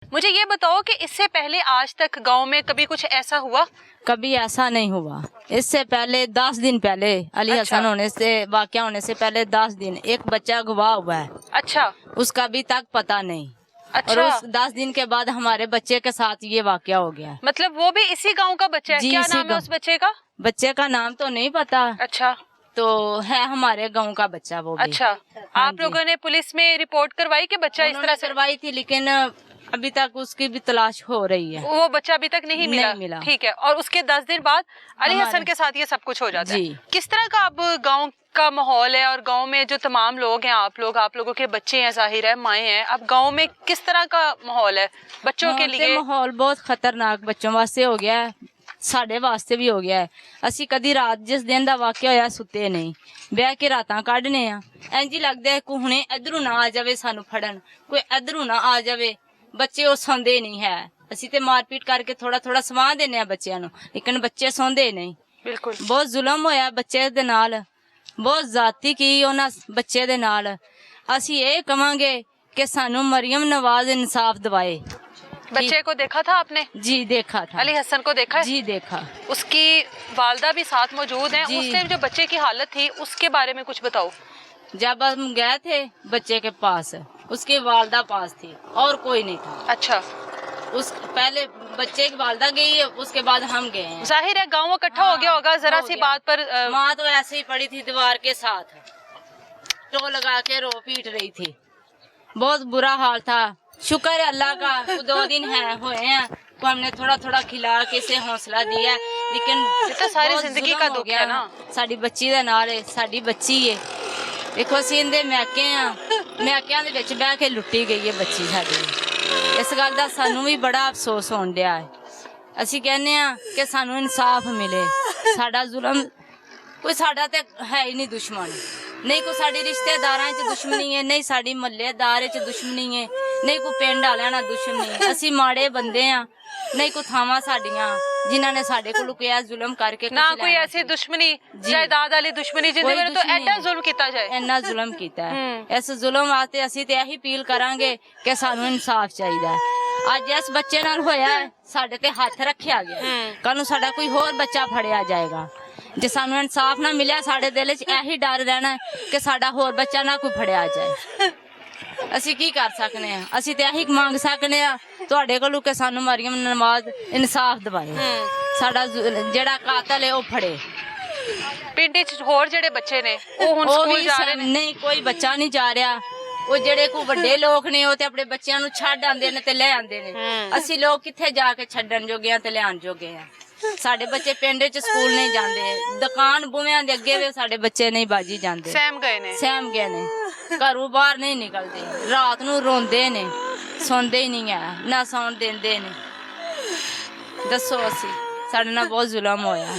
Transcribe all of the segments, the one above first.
मुझे ये बताओ कि इससे पहले आज तक गांव में कभी कुछ ऐसा हुआ? कभी ऐसा नहीं हुआ। इससे पहले 10 दिन पहले अली अच्छा। हसन होने से वाकया होने से पहले 10 दिन एक बच्चा गवाह हुआ है, अच्छा उसका अभी तक पता नहीं। और अच्छा, उस 10 दिन के बाद हमारे बच्चे के साथ ये वाकया हो गया। मतलब वो भी इसी गांव का बच्चा है? जी, क्या इसी नाम है गाँव। उस बच्चे का? बच्चे का नाम तो नहीं पता, अच्छा तो है हमारे गांव का बच्चा वो भी। अच्छा। हाँ आप जी। लोगों ने पुलिस में रिपोर्ट करवाई कि बच्चा इस तरह से? करवाई थी, लेकिन अभी तक उसकी भी तलाश हो रही है। वो बच्चा अभी तक नहीं मिला? नहीं मिला। ठीक है। और उसके 10 दिन बाद अली हमारे- हसन के साथ ये सब कुछ हो जाता है। जी। किस तरह का अब गांव का माहौल है और गांव में जो तमाम लोग हैं, आप लोगों के बच्चे हैं, जाहिर है माएँ हैं, अब गांव में किस तरह का माहौल है बच्चों के लिए? माहौल बहुत खतरनाक बच्चों वास्ते हो गया है, ਸਾਡੇ ਵਾਸਤੇ ਵੀ ਹੋ ਗਿਆ ਹੈ। ਅਸੀਂ ਕਦੀ ਰਾਤ ਜਿਸ ਦਿਨ ਦਾ ਵਾਕਿਆ ਹੋਇਆ ਸੁੱਤੇ ਨਹੀਂ, ਬਹਿ ਕੇ ਰਾਤਾਂ ਕੱਢਨੇ ਆ। ਇੰਜ ਹੀ ਲੱਗਦਾ ਹੈ ਕੋਈ ਹੁਣੇ ਇਧਰੋਂ ਨਾ ਆ ਜਾਵੇ ਸਾਨੂੰ ਫੜਨ, ਕੋਈ ਇਧਰੋਂ ਨਾ ਆ ਜਾਵੇ। ਬੱਚੇ ਉਹ ਸੌਂਦੇ ਨਹੀਂ ਹੈ। ਅਸੀਂ ਤੇ ਮਾਰਪੀਟ ਕਰਕੇ ਥੋੜਾ ਥੋੜਾ ਸਵਾ ਦਿੰਦੇ ਆ ਬੱਚਿਆਂ ਨੂੰ, ਲੇਕਿਨ ਬੱਚੇ ਸੌਂਦੇ ਨਹੀਂ। ਬਿਲਕੁਲ ਬਹੁਤ ਜ਼ੁਲਮ ਹੋਇਆ ਬੱਚੇ ਦੇ ਨਾਲ, ਬਹੁਤ ਜ਼ਾਤੀ ਕੀ ਉਹਨਾਂ ਬੱਚੇ ਦੇ ਨਾਲ। ਅਸੀਂ ਇਹ ਕਵਾਂਗੇ ਕਿ ਸਾਨੂੰ ਮਰੀਮ ਨਵਾਜ਼ ਇਨਸਾਫ ਦਿਵਾਏ। बच्चे को देखा था आपने? जी देखा था। अली हसन को देखा है? जी देखा। उसकी वालदा भी साथ मौजूद हैं। जी। उससे जो बच्चे की हालत थी उसके बारे में कुछ बताओ। जब हम गए थे बच्चे के पास, उसकी वालदा पास थी और कोई नहीं था। अच्छा, उस पहले बच्चे की वालदा गई है, उसके बाद हम गए हैं। जाहिर है गांव इकट्ठा हो गया होगा। जरा हो सी गया। बात पर माँ तो ऐसे ही पड़ी थी दीवार के साथ, टो लगा के रो पीट रही थी। बहुत बुरा हाल था। शुक्र है अल्लाह का, 2 दिन हुए हैं तो हमने थोड़ा थोड़ा खिला के इसे हौसला दिया, लेकिन ये तो सारी बहुत जिंदगी जुल्म का हो दुख गया है ना। ਸਾਡੀ ਬੱਚੀ ਦੇ ਨਾਲ ਹੈ, ਸਾਡੀ ਬੱਚੀ ਹੈ। ਦੇਖੋ ਅਸੀਂ ਇਹਦੇ ਮੈਕੇ ਆ, ਮੈਕਿਆਂ ਦੇ ਵਿੱਚ ਬਹਿ ਕੇ ਲੁੱਟੀ ਗਈ ਹੈ ਬੱਚੀ ਸਾਡੀ। ਇਸ ਗੱਲ ਦਾ ਸਾਨੂੰ ਵੀ ਬੜਾ ਅਫਸੋਸ ਹੋਣ ਡਿਆ ਹੈ। ਅਸੀਂ ਕਹਿੰਦੇ ਆ ਕਿ ਸਾਨੂੰ ਇਨਸਾਫ ਮਿਲੇ। ਸਾਡਾ ਜ਼ੁਲਮ ਕੋਈ ਸਾਡਾ ਤੇ ਹੈ ਹੀ ਨਹੀਂ ਦੁਸ਼ਮਣ, ਨਹੀਂ ਕੋਈ ਸਾਡੀ ਰਿਸ਼ਤੇਦਾਰਾਂ 'ਚ ਦੁਸ਼ਮਣੀ ਹੈ, ਨਹੀਂ ਸਾਡੀ ਮਹੱਲੇਦਾਰ 'ਚ ਦੁਸ਼ਮਣੀ ਹੈ, ਨਹੀਂ ਕੋਈ ਪਿੰਡ ਵਾਲਿਆਂ ਨਾਲ ਦੁਸ਼ਮਣੀ। ਅਸੀਂ ਮਾੜੇ ਬੰਦੇ ਆ, ਨਹੀਂ ਕੋਈ ਥਾਵਾਂ ਸਾਡੀਆਂ ਜਿਨ੍ਹਾਂ ਨੇ ਸਾਡੇ ਕੋਲ ਕਿਹਾ ਜ਼ੁਲਮ ਕਰਕੇ ना कोई ऐसी दुश्मनी, जायदाद वाली दुश्मनी जिंदगी में तो एडा जुल्म किया जाए। ਇੰਨਾ ਜ਼ੁਲਮ ਕੀਤਾ ਹੈ। ਇਸ ਜ਼ੁਲਮ ਵਾਸਤੇ ਅਸੀਂ ਤੇ ਇਹੀ ਅਪੀਲ ਕਰਾਂਗੇ ਕਿ ਸਾਨੂੰ ਇਨਸਾਫ ਚਾਹੀਦਾ ਹੈ। ਅੱਜ ਇਸ ਬੱਚੇ ਨਾਲ ਹੋਇਆ ਹੈ, ਸਾਡੇ ਤੇ ਹੱਥ ਰੱਖਿਆ ਗਿਆ, ਕੱਲ ਨੂੰ ਸਾਡਾ ਕੋਈ ਹੋਰ ਬੱਚਾ ਫੜਿਆ ਜਾਏਗਾ। ਜੇ ਸਾਨੂੰ ਇਨਸਾਫ ਨਾ ਮਿਲਿਆ, ਸਾਡੇ ਦਿਲ 'ਚ ਇਹੀ ਡਰ ਰਹਿਣਾ ਕਿ ਸਾਡਾ ਹੋਰ ਬੱਚਾ ਨਾ ਕੋਈ ਫੜਿਆ ਜਾਏ। ਅਸੀਂ ਕੀ ਕਰ ਸਕਨੇ ਆ? ਅਸੀਂ ਤੇ ਇਹੀ ਮੰਗ ਸਕਨੇ ਆ ਤੁਹਾਡੇ ਕੋਲੋਂ ਕਿ ਸਾਨੂੰ ਮਰੀਮ ਨਵਾਜ਼ ਇਨਸਾਫ ਦਿਵਾਏ, ਸਾਡਾ ਜਿਹੜਾ ਕਾਤਲ ਹੈ ਉਹ ਫੜੇ। ਪਿੰਡ ਵਿੱਚ ਹੋਰ ਜਿਹੜੇ ਬੱਚੇ ਨੇ ਉਹ ਹੁਣ ਸਕੂਲ ਜਾ ਰਹੇ ਨੇ? ਨਹੀਂ, ਕੋਈ ਬੱਚਾ ਨਹੀਂ ਜਾ ਰਿਹਾ। ਉਹ ਜਿਹੜੇ ਕੋਈ ਵੱਡੇ ਲੋਕ ਨੇ ਉਹ ਤੇ ਆਪਣੇ ਬੱਚਿਆਂ ਨੂੰ ਛੱਡ ਆਉਂਦੇ ਨੇ ਤੇ ਲੈ ਆਉਂਦੇ ਨੇ। ਅਸੀਂ ਲੋਕ ਕਿੱਥੇ ਜਾ ਕੇ ਛੱਡਣ ਜੋਗੇ ਆ ਤੇ ਲਿਆਉਣ ਜੋਗੇ ਆ? ਸਾਡੇ ਬੱਚੇ ਪਿੰਡ 'ਚ ਸਕੂਲ ਨਹੀਂ ਜਾਂਦੇ, ਦੁਕਾਨ ਬੂਹਿਆਂ ਦੇ ਅੱਗੇ ਵੀ ਸਾਡੇ ਬੱਚੇ ਨਹੀਂ ਬਾਜੀ ਜਾਂਦੇ, ਸਹਿਮ ਗਏ ਨੇ, ਘਰੋਂ ਬਾਹਰ ਨਹੀਂ ਨਿਕਲਦੇ, ਰਾਤ ਨੂੰ ਰੋਂਦੇ ਨੇ, ਸੌਂਦੇ ਹੀ ਨਹੀਂ ਹੈ, ਨਾ ਸੌਣ ਦਿੰਦੇ ਨੇ। ਦੱਸੋ, ਅਸੀਂ ਸਾਡੇ ਨਾਲ ਬਹੁਤ ਜ਼ੁਲਮ ਹੋਇਆ,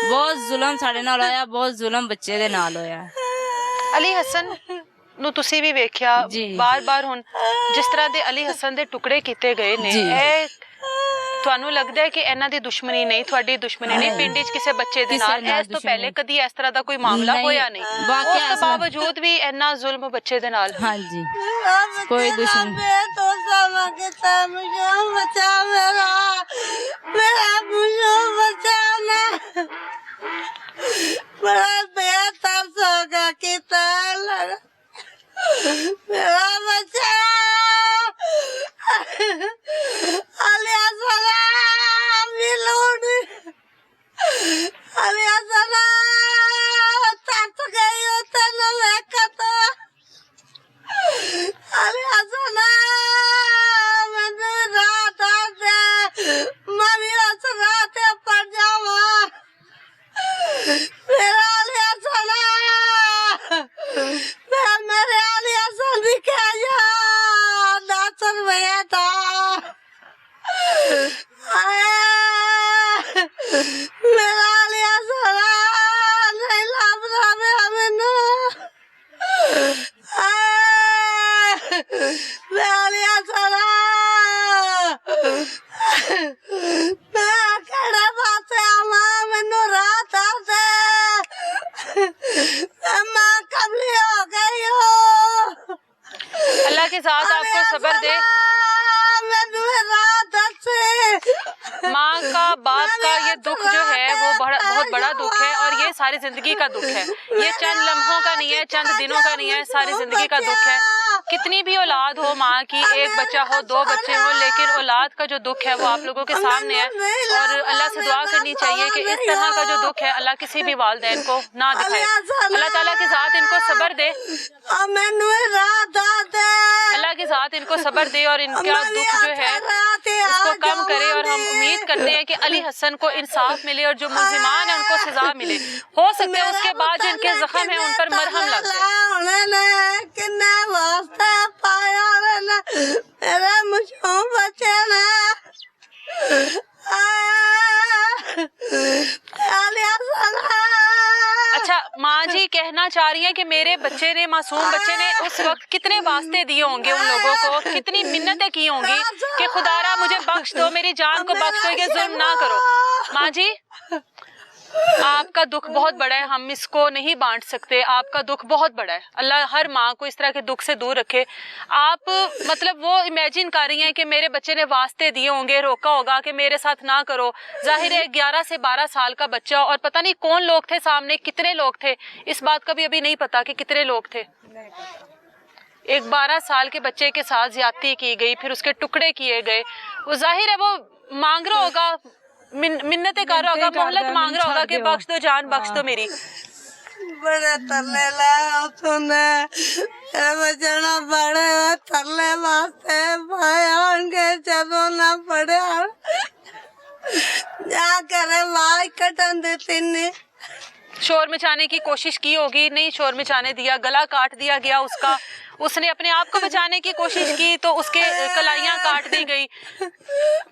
ਬਹੁਤ ਜ਼ੁਲਮ ਸਾਡੇ ਨਾਲ ਹੋਇਆ, ਬਹੁਤ ਜ਼ੁਲਮ ਬੱਚੇ ਦੇ ਨਾਲ ਹੋਇਆ। ਅਲੀ ਹਸਨ ਨੂੰ ਤੁਸੀਂ ਵੀ ਵੇਖਿਆ ਬਾਰ-ਬਾਰ, ਹੁਣ ਜਿਸ ਤਰ੍ਹਾਂ ਦੇ ਅਲੀ ਹਸਨ ਦੇ ਟੁਕੜੇ ਕੀਤੇ ਗਏ ਨੇ, ਇਹ ਤੁਹਾਨੂੰ ਲੱਗਦਾ ਹੈ ਕਿ ਇਹਨਾਂ ਦੀ ਦੁਸ਼ਮਣੀ ਨਹੀਂ, ਤੁਹਾਡੀ ਦੁਸ਼ਮਣੀ ਨਹੀਂ, ਪਿੰਡ ਵਿੱਚ ਕਿਸੇ ਬੱਚੇ ਦੇ ਨਾਲ? ਇਸ ਤੋਂ ਪਹਿਲੇ ਕਦੀ ਇਸ ਤਰ੍ਹਾਂ ਦਾ ਕੋਈ ਮਾਮਲਾ ਹੋਇਆ ਨਹੀਂ? ਉਸ ਤੋਂ ਬਾਵਜੂਦ ਵੀ ਇੰਨਾ ਜ਼ੁਲਮ ਬੱਚੇ ਦੇ ਨਾਲ? ਹਾਂਜੀ, ਕੋਈ ਦੁਸ਼ਮਣੀ अल्लाह की ज़ात आपको सब्र दे। बाप का ये दुख जो है वो बहुत बड़ा दुख है और ये सारी जिंदगी का दुख है। ये चंद लम्हों का नहीं है, चंद दिनों का नहीं है, सारी जिंदगी का दुख है। कितनी भी औलाद हो माँ की, एक बच्चा हो, दो बच्चे हो, लेकिन औलाद का जो दुख है वो आप लोगों के सामने है। और अल्लाह से दुआ करनी चाहिए कि इस तरह का जो दुख है अल्लाह किसी भी वालिदैन को ना दिखाए। अल्लाह ताला की ज़ात इनको सब्र दे, अल्लाह की ज़ात इनको सब्र दे और इनका दुख जो है उसको कम करे। और हम उम्मीद करते हैं कि अली हसन को इंसाफ मिले और जो मुल्जिमान है उनको सजा मिले। हो सकता है उसके बाद जो इनके जख्म है उन पर मरहम लग जाए। अच्छा, माँ जी कहना चाह रही हैं कि मेरे बच्चे ने, मासूम बच्चे ने उस वक्त कितने वास्ते दिए होंगे उन लोगों को, कितनी मिन्नतें की होंगी कि खुदारा मुझे बख्श दो, मेरी जान को बख्श दो, ये जुल्म ना करो। माँ जी, आपका दुख बहुत बड़ा है, हम इसको नहीं बांट सकते। आपका दुख बहुत बड़ा है। अल्लाह हर माँ को इस तरह के दुख से दूर रखे। आप मतलब वो इमेजिन कर रही हैं कि मेरे बच्चे ने वास्ते दिए होंगे, रोका होगा कि मेरे साथ ना करो। जाहिर है 11 से 12 साल का बच्चा, और पता नहीं कौन लोग थे सामने, कितने लोग थे, इस बात का भी अभी नहीं पता कि कितने लोग थे। एक 12 साल के बच्चे के साथ ज्यादती की गई, फिर उसके टुकड़े किए गए। वो जाहिर है वो मांग रहा होगा, मिन्नतें कर रहा होगा, मोहलत मांग रहा होगा कि बख्श दो जान, बख्श दो मेरी। बड़े तरले लाया तूने, बचना बड़े तरले वास्ते भाया उनके जदों ना पड़े जा करे वाई कटन देती ने। शोर मचाने की कोशिश की होगी, नहीं शोर मचाने दिया, गला काट दिया गया उसका। उसने अपने आप को बचाने की कोशिश की तो उसके कलाइयां काट दी गई,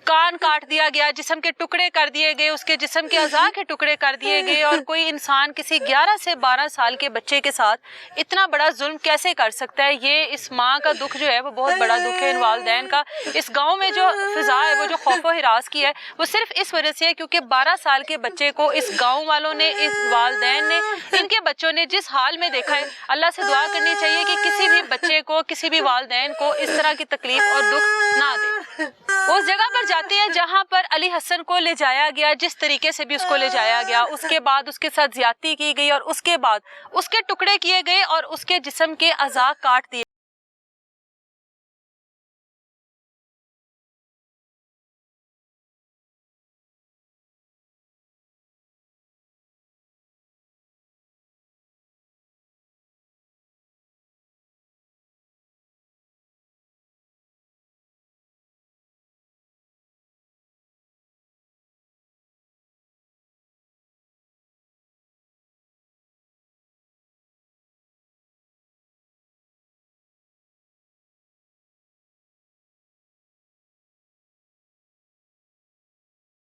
कान काट दिया गया, जिस्म के टुकड़े कर दिए गए, उसके जिस्म के अज़ा के टुकड़े कर दिए गए। और कोई इंसान किसी 11 से 12 साल के बच्चे के साथ इतना बड़ा जुल्म कैसे कर सकता है? ये इस माँ का दुख जो है वो बहुत बड़ा दुख है, इन वालिदैन का। इस गाँव में जो फिजा है वो जो खौफ व हिरास की है वो सिर्फ इस वजह से है क्योंकि 12 साल के बच्चे को इस गाँव वालों ने, इस वालिदैन ने, इनके बच्चों ने जिस हाल में देखा है। अल्लाह से दुआ करनी चाहिए कि किसी भी बच्चे को, किसी भी वालिदैन को इस तरह की तकलीफ और दुख ना दे। उस जगह पर जाते हैं जहां पर अली हसन को ले जाया गया, जिस तरीके से भी उसको ले जाया गया, उसके बाद उसके साथ ज्यादती की गई और उसके बाद उसके टुकड़े किए गए और उसके जिस्म के अज़ा काट दिए।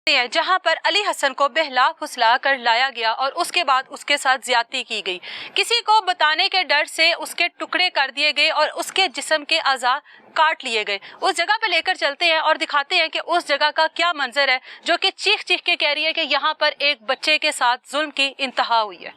जहां पर अली हसन को बहला फुसला कर लाया गया और उसके बाद उसके साथ ज्यादती की गई। किसी को बताने के डर से उसके टुकड़े कर दिए गए और उसके जिस्म के अज़ा काट लिए गए। उस जगह पे लेकर चलते हैं और दिखाते हैं कि उस जगह का क्या मंजर है, जो कि चीख चीख के कह रही है कि यहाँ पर एक बच्चे के साथ जुल्म की इंतहा हुई है।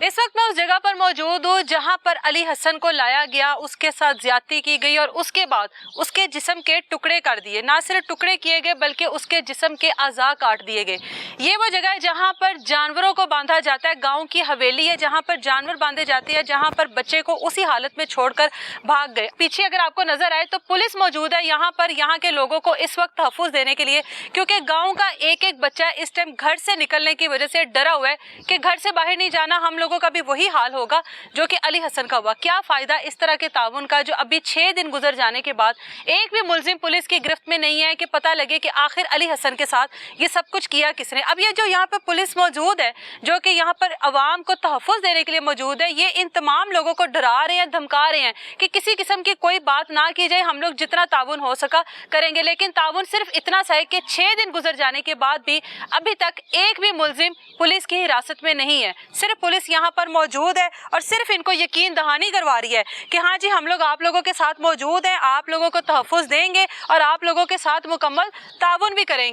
इस वक्त मैं उस जगह पर मौजूद हूँ जहाँ पर अली हसन को लाया गया, उसके साथ ज्यादती की गई और उसके बाद उसके जिस्म के टुकड़े कर दिए। ना सिर्फ टुकड़े किए गए बल्कि उसके जिस्म के अज़ा काट दिए गए। ये वो जगह है जहाँ पर जानवरों को बांधा जाता है, गाँव की हवेली है जहाँ पर जानवर बांधे जाते हैं, जहाँ पर बच्चे को उसी हालत में छोड़कर भाग गए। पीछे अगर आपको नजर आए तो पुलिस मौजूद है यहाँ पर, यहाँ के लोगों को इस वक्त तहफ़्फ़ुज़ देने के लिए, क्योंकि गाँव का एक एक बच्चा इस टाइम घर से निकलने की वजह से डरा हुआ है कि घर से बाहर नहीं जाना। हम लोगों का भी वही हाल होगा जो कि अली हसन का हुआ। क्या फायदा इस तरह के ताउन का जो अभी 6 दिन गुजर जाने के बाद एक भी मुलजिम पुलिस की गिरफ्त में नहीं है कि पता लगे कि आखिर अली हसन के साथ ये सब कुछ किया किसने। अब ये जो यहाँ पर पुलिस मौजूद है जो कि यहाँ पर अवाम को तहफ़्फ़ुज़ देने के लिए मौजूद है, ये इन तमाम लोगों को डरा रहे हैं, धमका रहे हैं कि किसी किस्म की कोई बात ना की जाए, हम लोग जितना ताउन हो सका करेंगे। लेकिन ताउन सिर्फ इतना सा है कि 6 दिन गुजर जाने के बाद भी अभी तक एक भी मुलजिम पुलिस की हिरासत में नहीं है। सिर्फ पुलिस यहाँ पर मौजूद है और सिर्फ इनको यकीन दहानी करवा रही है कि हाँ जी हम लोग आप लोगों के साथ मौजूद हैं, आप लोगों को तहफ़्फ़ुज़ देंगे और आप लोगों के साथ मुकम्मल ताउन भी करेंगे।